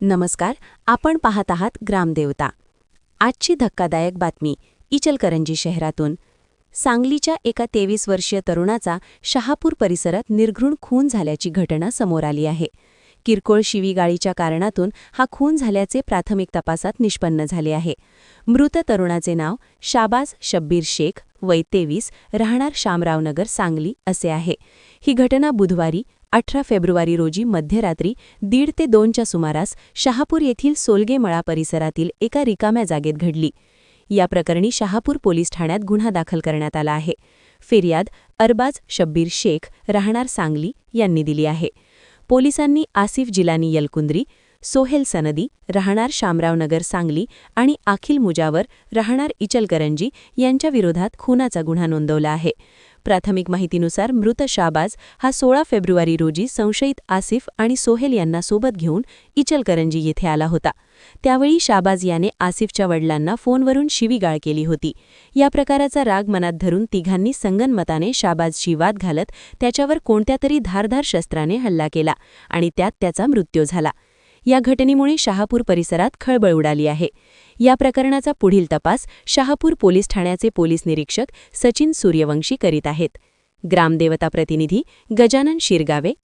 नमस्कार. आपण पाहत आहात ग्रामदेवता. आजची धक्कादायक बातमी इचलकरंजी शहरातून. सांगलीच्या एका 23 वर्षीय तरुणाचा शहापूर परिसरात निर्घृण खून झाल्याची घटना समोर आली आहे. किरकोळ शिवीगाळीच्या कारणातून हा खून झाल्याचे प्राथमिक तपासात निष्पन्न झाले आहे. मृत तरुणाचे नाव शाबाज शब्बीर शेख, वय 23, राहणार शामरावनगर, सांगली असे आहे. ही घटना बुधवारी 18 फेब्रुवारी रोजी मध्यरात्री 1:30 ते 2च्या सुमारास शहापूर येथील सोलगेमळा परिसरातील एका रिकाम्या जागेत घडली. या प्रकरणी शहापूर पोलीस ठाण्यात गुन्हा दाखल करण्यात आला आहे. फिर्याद अरबाज शब्बीर शेख, राहणार सांगली यांनी दिली आहे. पोलिसांनी आसिफ जिलानी यलकुंद्री, सोहेल सनदी, राहणार शामरावनगर, सांगली आणि आखिल मुजावर, राहणार इचलकरंजी यांच्या विरोधात खुनाचा गुन्हा नोंदवला आहे. प्राथमिक माहितीनुसार मृत शाबाज हा 16 फेब्रुवारी रोजी संशयित आसिफ आणि सोहेल यांना सोबत घेऊन इचलकरंजी येथे आला होता. त्यावेळी शाबाज याने आसिफच्या वडिलांना फोनवरून शिवीगाळ केली होती. या प्रकाराचा राग मनात धरून तिघांनी संगनमताने शाबाजशी वाद घालत त्याच्यावर कोणत्यातरी धारदार शस्त्राने हल्ला केला आणि त्यात त्याचा मृत्यू झाला. या घटनेमुळे शहापूर परिसरात खळबळ उडाली आहे. या प्रकरणाचा पुढील तपास शहापूर पोलीस ठाण्याचे पोलीस निरीक्षक सचिन सूर्यवंशी करीत आहेत. ग्रामदेवता प्रतिनिधी गजानन शिरगावे,